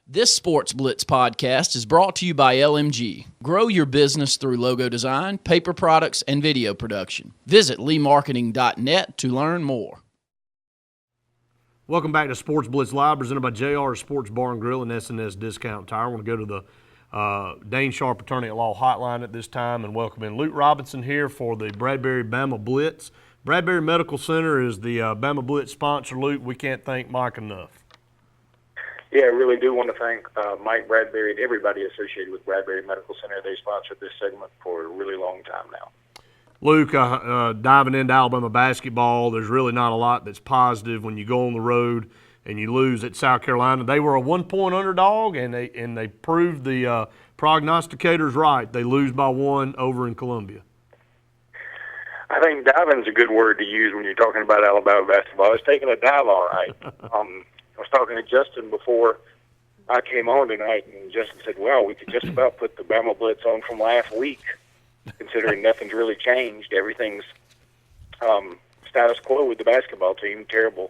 This Sportz Blitz podcast is brought to you by LMG. Grow your business through logo design, paper products, and video production. Visit leemarketing.net to learn more. Welcome back to Sportz Blitz Live, presented by JR Sports Bar and Grill and S&S Discount Tire. I want to go to the Dane Sharp Attorney at Law hotline at this time and welcome in Luke Robinson here for the Bradbury Bama Blitz. Bradbury Medical Center is the Bama Blitz sponsor. Luke, we can't thank Mike enough. Yeah, I really do want to thank Mike Bradbury and everybody associated with Bradbury Medical Center. They sponsored this segment for a really long time now. Luke, diving into Alabama basketball, there's really not a lot that's positive when you go on the road and you lose at South Carolina. They were a 1-point underdog, and they proved the prognosticators right. They lose by 1 over in Columbia. I think diving's a good word to use when you're talking about Alabama basketball. It's taking a dive all right. I was talking to Justin before I came on tonight, and Justin said, well, we could just about put the Bama Blitz on from last week, considering nothing's really changed. Everything's status quo with the basketball team, terrible.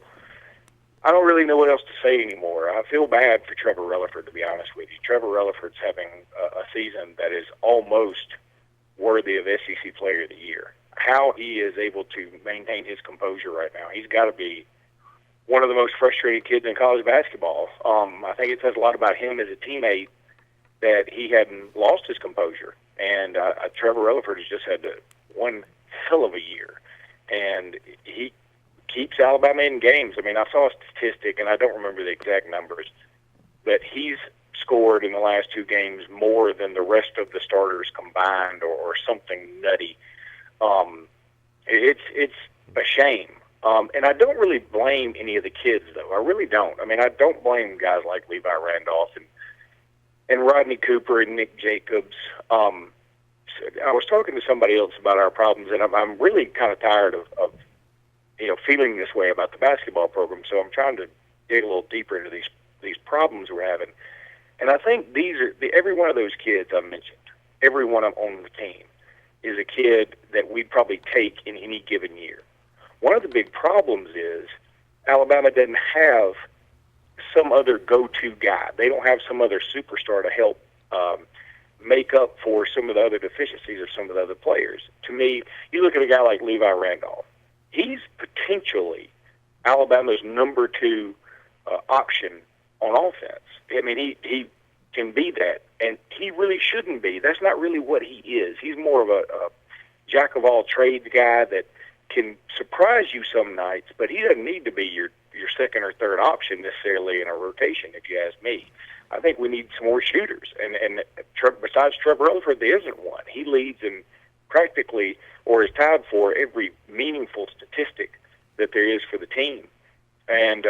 I don't really know what else to say anymore. I feel bad for Trevor Relaford, to be honest with you. Trevor Relaford's having a season that is almost worthy of SEC Player of the Year. How he is able to maintain his composure right now, he's got to be one of the most frustrated kids in college basketball. I think it says a lot about him as a teammate that he hadn't lost his composure. And Trevor Relaford has just had one hell of a year. And he keeps Alabama in games. I mean, I saw a statistic, and I don't remember the exact numbers, that he's scored in the last 2 games more than the rest of the starters combined or something nutty. It's a shame. And I don't really blame any of the kids, though. I really don't. I mean, I don't blame guys like Levi Randolph and Rodney Cooper and Nick Jacobs. I was talking to somebody else about our problems, and I'm really kind of tired of feeling this way about the basketball program. So I'm trying to dig a little deeper into these problems we're having. And I think every one of those kids I mentioned, every one of them on the team, is a kid that we'd probably take in any given year. One of the big problems is Alabama doesn't have some other go-to guy. They don't have some other superstar to help make up for some of the other deficiencies of some of the other players. To me, you look at a guy like Levi Randolph. He's potentially Alabama's number 2 option on offense. I mean, he can be that, and he really shouldn't be. That's not really what he is. He's more of a jack-of-all-trades guy that can surprise you some nights, but he doesn't need to be your second or third option necessarily in a rotation, if you ask me. I think we need some more shooters, and besides Trevor Relaford, there isn't one. He leads in practically, or is tied for, every meaningful statistic that there is for the team. And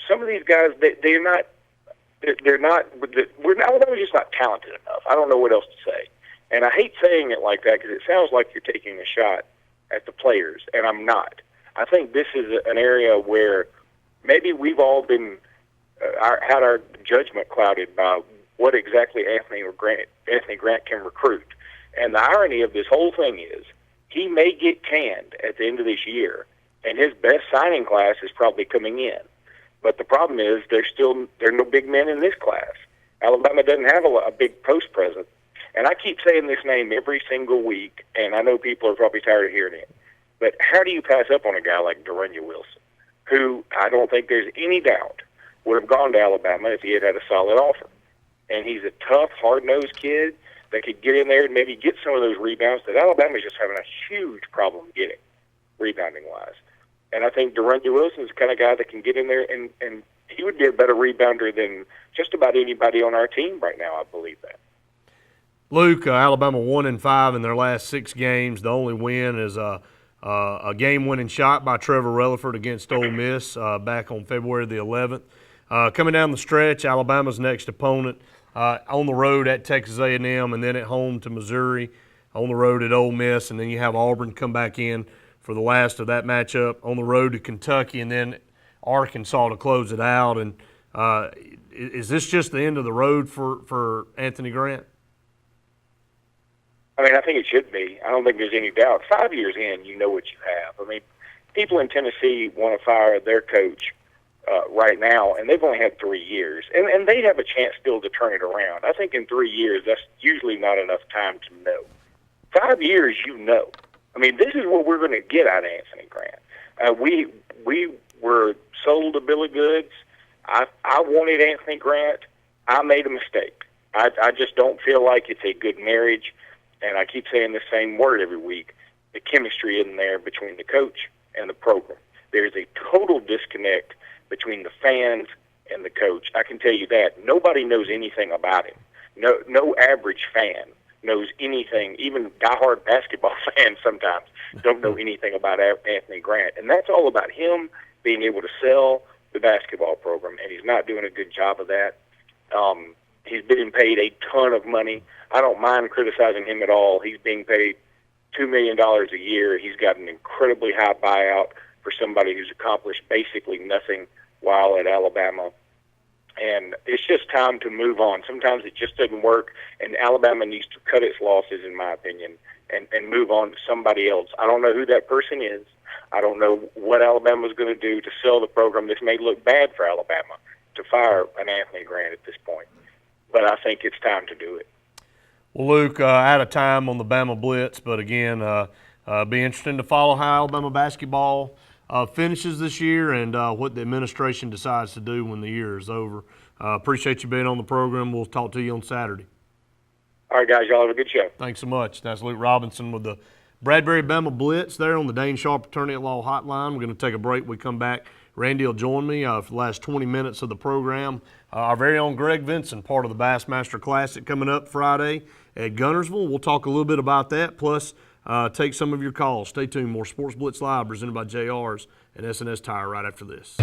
some of these guys, Alabama's just not talented enough. I don't know what else to say. And I hate saying it like that because it sounds like you're taking a shot at the players, and I'm not. I think this is an area where maybe we've all been had our judgment clouded by what exactly Anthony Grant can recruit. And the irony of this whole thing is he may get canned at the end of this year, and his best signing class is probably coming in. But the problem is there are no big men in this class. Alabama doesn't have a big post presence. And I keep saying this name every single week, and I know people are probably tired of hearing it. But how do you pass up on a guy like Duranya Wilson, who I don't think there's any doubt would have gone to Alabama if he had a solid offer? And he's a tough, hard-nosed kid that could get in there and maybe get some of those rebounds that Alabama's just having a huge problem getting, rebounding-wise. And I think Duranya Wilson's the kind of guy that can get in there, and he would be a better rebounder than just about anybody on our team right now, I believe that. Luke, Alabama 1-5 in their last 6 games. The only win is a game-winning shot by Trevor Relaford against Ole Miss back on February the 11th. Coming down the stretch, Alabama's next opponent on the road at Texas A&M, and then at home to Missouri, on the road at Ole Miss, and then you have Auburn come back in for the last of that matchup, on the road to Kentucky, and then Arkansas to close it out. And is this just the end of the road for Anthony Grant? I mean, I think it should be. I don't think there's any doubt. 5 years in, you know what you have. I mean, people in Tennessee want to fire their coach right now, and they've only had 3 years. And they have a chance still to turn it around. I think in 3 years, that's usually not enough time to know. 5 years, you know. I mean, this is what we're going to get out of Anthony Grant. We were sold a bill of goods. I wanted Anthony Grant. I made a mistake. I just don't feel like it's a good marriage, and I keep saying the same word every week. The chemistry isn't there between the coach and the program. There's a total disconnect between the fans and the coach. I can tell you that. Nobody knows anything about him. No average fan knows anything. Even diehard basketball fans sometimes don't know anything about Anthony Grant. And that's all about him being able to sell the basketball program, and he's not doing a good job of that. He's being paid a ton of money. I don't mind criticizing him at all. He's being paid $2 million a year. He's got an incredibly high buyout for somebody who's accomplished basically nothing while at Alabama. And it's just time to move on. Sometimes it just doesn't work, and Alabama needs to cut its losses, in my opinion, and move on to somebody else. I don't know who that person is. I don't know what Alabama's going to do to sell the program. This may look bad for Alabama to fire an Anthony Grant at this point, but I think it's time to do it. Well, Luke, out of time on the Bama Blitz, but again, be interesting to follow how Alabama basketball finishes this year and what the administration decides to do when the year is over. Appreciate you being on the program. We'll talk to you on Saturday. All right, guys, y'all have a good show. Thanks so much. That's Luke Robinson with the Bradbury Bama Blitz there on the Dane Sharp Attorney at Law Hotline. We're going to take a break. We come back. Randy will join me for the last 20 minutes of the program. Our very own Greg Vinson, part of the Bassmaster Classic, coming up Friday at Guntersville. We'll talk a little bit about that, plus take some of your calls. Stay tuned. More Sportz Blitz Live presented by JR's and SNS Tire right after this.